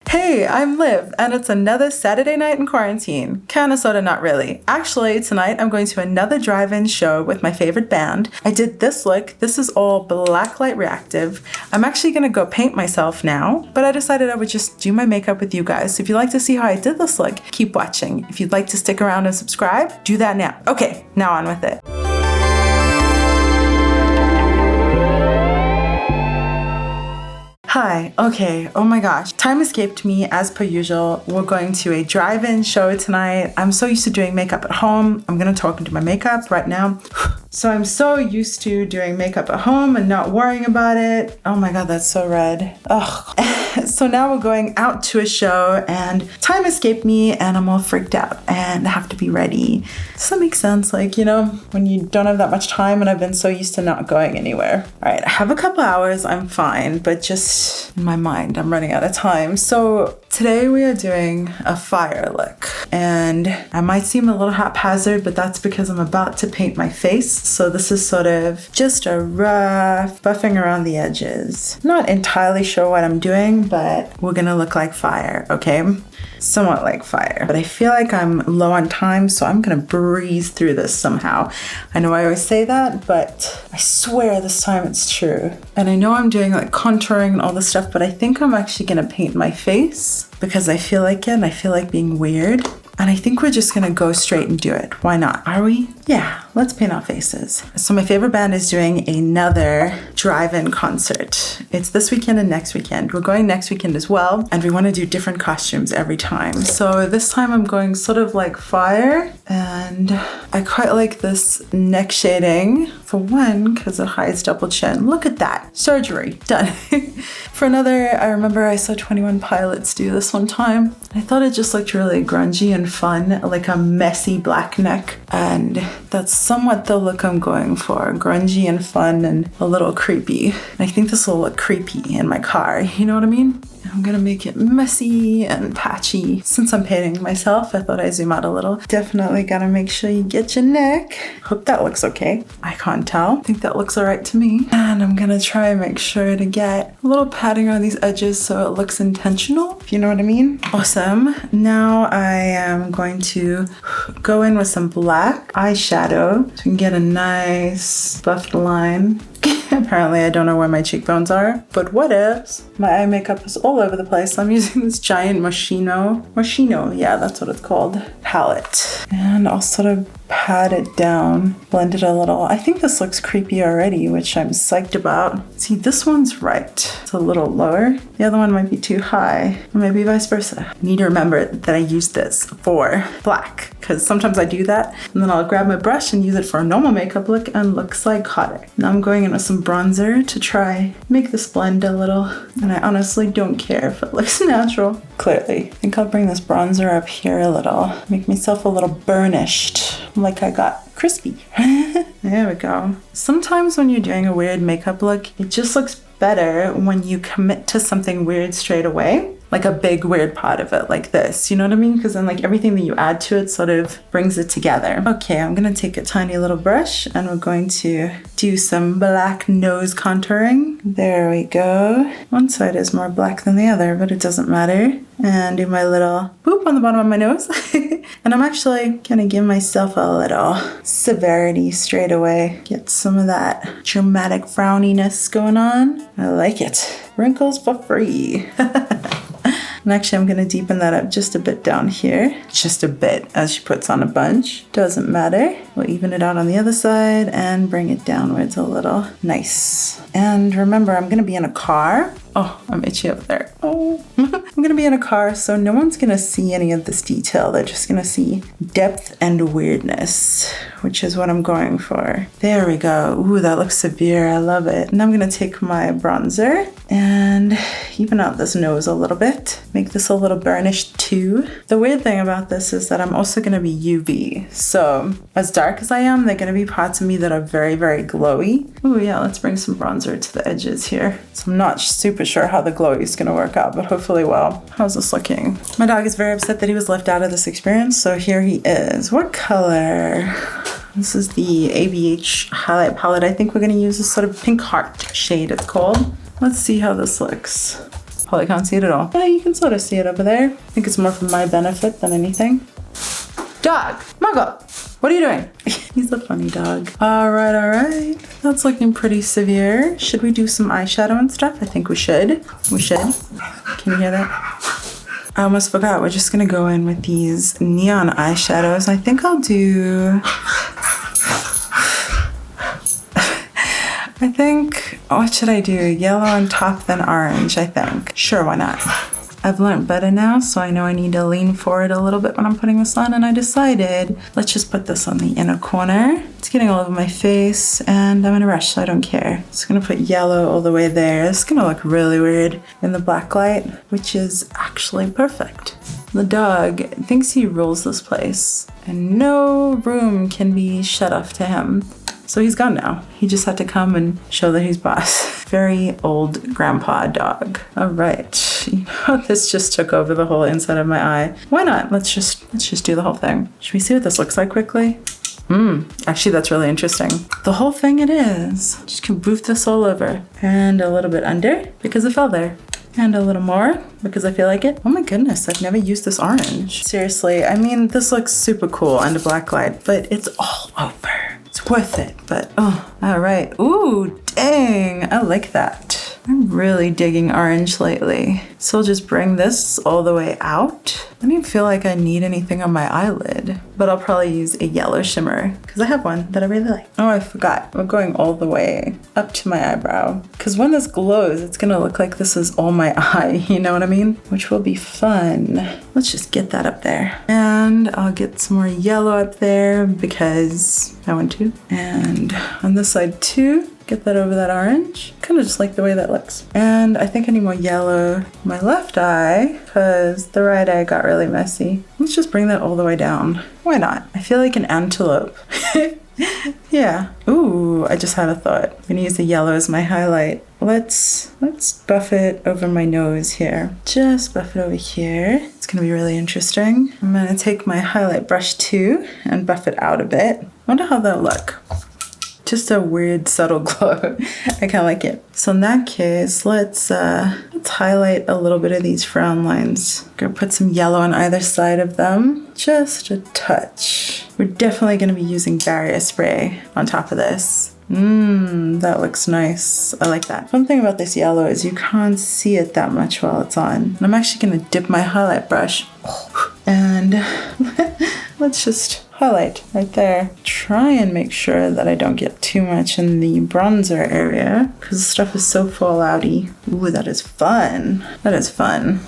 Hey, I'm Liv, and it's another Saturday night in quarantine. Kinda, sorta, not really. Actually, tonight I'm going to another drive-in show with my favorite band. I did this look. This is all blacklight reactive. I'm actually gonna go paint myself now, but I decided I would just do my makeup with you guys. So if you'd like to see how I did this look, keep watching. If you'd like to stick around and subscribe, do that now. Okay, now on with it. Hi, okay, oh my gosh. Time escaped me as per usual. We're going to a drive-in show tonight. I'm so used to doing makeup at home. I'm gonna talk into my makeup right now. So I'm so used to doing makeup at home and not worrying about it. Oh my God, that's so red. Ugh. So now we're going out to a show and time escaped me and I'm all freaked out and I have to be ready. Does that make sense? Like, you know, when you don't have that much time and I've been so used to not going anywhere. All right, I have a couple hours, I'm fine, but just in my mind, I'm running out of time. So today we are doing a fire look and I might seem a little haphazard, but that's because I'm about to paint my face. So this is sort of just a rough buffing around the edges. Not entirely sure what I'm doing, but we're gonna look like fire, okay? Somewhat like fire, but I feel like I'm low on time, so I'm gonna breeze through this somehow. I know I always say that, but I swear this time it's true. And I know I'm doing like contouring and all this stuff, but I think I'm actually gonna paint my face because I feel like it and I feel like being weird. And I think we're just gonna go straight and do it. Why not? Are we? Yeah, let's paint our faces. So my favorite band is doing another drive-in concert. It's this weekend and next weekend. We're going next weekend as well, and we wanna do different costumes every time. So this time I'm going sort of like fire, and I quite like this neck shading. For one, because it hides double chin. Look at that, surgery, done. For another, I remember I saw 21 Pilots do this one time. I thought it just looked really grungy and fun, like a messy black neck. And that's somewhat the look I'm going for, grungy and fun and a little creepy. And I think this will look creepy in my car, you know what I mean? I'm gonna make it messy and patchy. Since I'm painting myself, I thought I'd zoom out a little. Definitely gotta make sure you get your neck. Hope that looks okay. I can't tell. I think that looks all right to me. And I'm gonna try and make sure to get a little padding on these edges so it looks intentional, if you know what I mean. Awesome. Now I am going to go in with some black eyeshadow so we can get a nice buffed line. Apparently I don't know where my cheekbones are, but what ifs? My eye makeup is all over the place. I'm using this giant Moschino, yeah, that's what it's called, palette. And I'll sort of pat it down, blend it a little. I think this looks creepy already, which I'm psyched about. See, this one's right. It's a little lower. The other one might be too high, or maybe vice versa. I need to remember that I use this for black, because sometimes I do that, and then I'll grab my brush and use it for a normal makeup look and look psychotic. Now I'm going in with some bronzer to try make this blend a little, and I honestly don't care if it looks natural. Clearly. I think I'll bring this bronzer up here a little, make myself a little burnished, like I got crispy. There we go. Sometimes when you're doing a weird makeup look, it just looks better when you commit to something weird straight away. Like a big weird part of it, like this, you know what I mean? Because then like everything that you add to it sort of brings it together. Okay, I'm gonna take a tiny little brush and we're going to do some black nose contouring. There we go. One side is more black than the other, but it doesn't matter. And do my little boop on the bottom of my nose. And I'm actually gonna give myself a little severity straight away. Get some of that dramatic frowniness going on. I like it. Wrinkles for free. And actually I'm gonna deepen that up just a bit down here. Just a bit, as she puts on a bunch. Doesn't matter. We'll even it out on the other side and bring it downwards a little. Nice. And remember, I'm gonna be in a car. Oh, I'm itchy up there. Oh, I'm gonna be in a car, so no one's gonna see any of this detail. They're just gonna see depth and weirdness, which is what I'm going for. There we go. Ooh, that looks severe. I love it. And I'm gonna take my bronzer and even out this nose a little bit. Make this a little burnished too. The weird thing about this is that I'm also gonna be UV. So as dark as I am, there are gonna be parts of me that are very, very glowy. Ooh, yeah, let's bring some bronzer to the edges here. So I'm not super sure how the glowy is gonna work out, but hopefully well. How's this looking? My dog is very upset that he was left out of this experience, so here he is. What color? This is the ABH highlight palette. I think we're gonna use this sort of pink heart shade, it's called. Let's see how this looks. Probably can't see it at all. Yeah, you can sort of see it over there. I think it's more for my benefit than anything. Dog, Muggle, what are you doing? He's a funny dog. All right. That's looking pretty severe. Should we do some eyeshadow and stuff? I think we should. Can you hear that? I almost forgot. We're just gonna go in with these neon eyeshadows. I think I'll do... what should I do? Yellow on top, then orange, I think. Sure, why not? I've learned better now, so I know I need to lean forward a little bit when I'm putting this on, and I decided, let's just put this on the inner corner. It's getting all over my face, and I'm in a rush, so I don't care. Just gonna put yellow all the way there. It's gonna look really weird in the black light, which is actually perfect. The dog thinks he rules this place, and no room can be shut off to him. So he's gone now. He just had to come and show that he's boss. Very old grandpa dog. All right. You know, this just took over the whole inside of my eye. Why not? Let's just do the whole thing. Should we see what this looks like quickly? Actually, that's really interesting. The whole thing it is. Just can move this all over. And a little bit under because it fell there. And a little more because I feel like it. Oh my goodness, I've never used this orange. Seriously, I mean, this looks super cool under black light, but it's all over. It's worth it, but oh, all right. Ooh, dang, I like that. I'm really digging orange lately. So I'll just bring this all the way out. I don't even feel like I need anything on my eyelid, but I'll probably use a yellow shimmer because I have one that I really like. Oh, I forgot. We're going all the way up to my eyebrow because when this glows, it's gonna look like this is all my eye, you know what I mean? Which will be fun. Let's just get that up there. And I'll get some more yellow up there because I want to. And on this side too. Get that over that orange. Kind of just like the way that looks. And I think I need more yellow in my left eye because the right eye got really messy. Let's just bring that all the way down. Why not? I feel like an antelope. Yeah. Ooh, I just had a thought. I'm gonna use the yellow as my highlight. Let's buff it over my nose here. Just buff it over here. It's gonna be really interesting. I'm gonna take my highlight brush too and buff it out a bit. Wonder how that'll look. Just a weird subtle glow. I kind of like it. So in that case, let's highlight a little bit of these frown lines. Gonna put some yellow on either side of them. Just a touch. We're definitely gonna be using barrier spray on top of this. That looks nice. I like that. One thing about this yellow is you can't see it that much while it's on. And I'm actually gonna dip my highlight brush and let's just highlight right there. Try and make sure that I don't get too much in the bronzer area because the stuff is so fallouty. Ooh, that is fun. That is fun.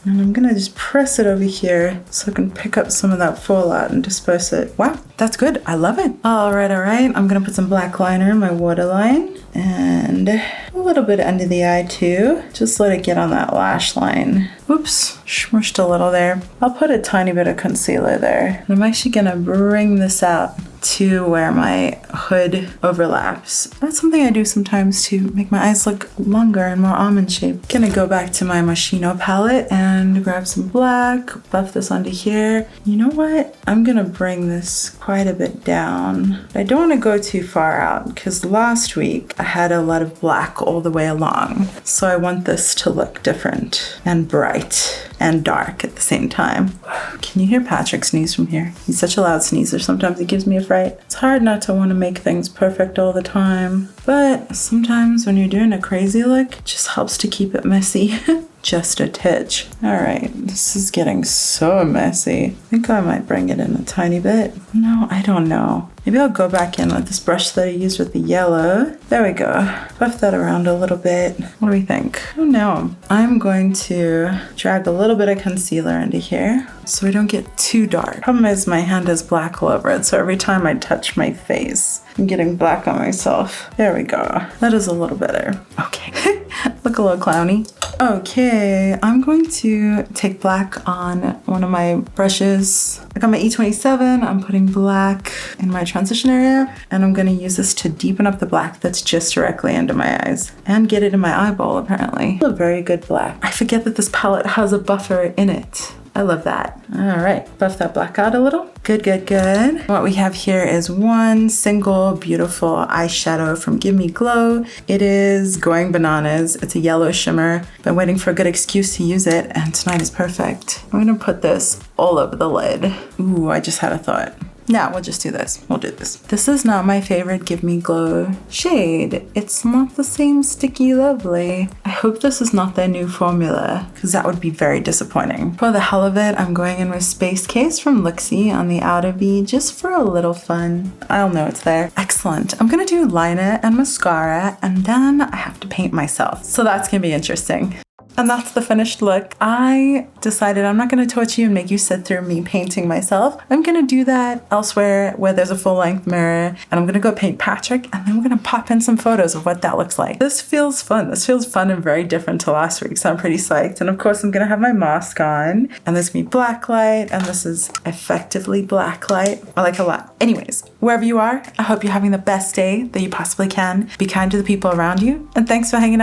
And I'm gonna just press it over here so I can pick up some of that fallout and disperse it. Wow, that's good. I love it. All right. I'm gonna put some black liner in my waterline and a little bit under the eye too. Just let it get on that lash line. Oops, smushed a little there. I'll put a tiny bit of concealer there. And I'm actually gonna bring this out to where my hood overlaps. That's something I do sometimes to make my eyes look longer and more almond shaped. Gonna go back to my Moschino palette and grab some black, buff this onto here. You know what? I'm gonna bring this quite a bit down. I don't wanna go too far out because last week I had a lot of black all the way along. So I want this to look different and bright and dark at the same time. Can you hear Patrick sneeze from here? He's such a loud sneezer. Sometimes it gives me a fright. It's hard not to want to make things perfect all the time, but sometimes when you're doing a crazy look, it just helps to keep it messy. Just a titch. All right, this is getting so messy. I think I might bring it in a tiny bit. No, I don't know. Maybe I'll go back in with this brush that I used with the yellow. There we go. Buff that around a little bit. What do we think? Oh no. I'm going to drag a little bit of concealer into here so we don't get too dark. Problem is my hand is black all over it, so every time I touch my face, I'm getting black on myself. There we go. That is a little better. Okay. Look a little clowny. Okay, I'm going to take black on one of my brushes. I got my E27. I'm putting black in my transition area, and I'm going to use this to deepen up the black that's just directly under my eyes and get it in my eyeball, apparently. A very good black. I forget that this palette has a buffer in it. I love that. All right, buff that black out a little. Good, good, good. What we have here is one single beautiful eyeshadow from Give Me Glow. It is going bananas. It's a yellow shimmer. Been waiting for a good excuse to use it, and tonight is perfect. I'm gonna put this all over the lid. Ooh, I just had a thought. No, we'll just do this. We'll do this. This is not my favorite Give Me Glow shade. It's not the same sticky lovely. I hope this is not their new formula, because that would be very disappointing. For the hell of it, I'm going in with Space Case from Lixie on the outer V just for a little fun. I'll know it's there. Excellent. I'm gonna do liner and mascara, and then I have to paint myself. So that's gonna be interesting. And that's the finished look. I decided I'm not gonna torture you and make you sit through me painting myself. I'm gonna do that elsewhere where there's a full-length mirror, and I'm gonna go paint Patrick, and then we're gonna pop in some photos of what that looks like. This feels fun. This feels fun and very different to last week, so I'm pretty psyched. And of course, I'm gonna have my mask on, and there's gonna be black light, and this is effectively black light. I like it a lot. Anyways, wherever you are, I hope you're having the best day that you possibly can. Be kind to the people around you, and thanks for hanging out.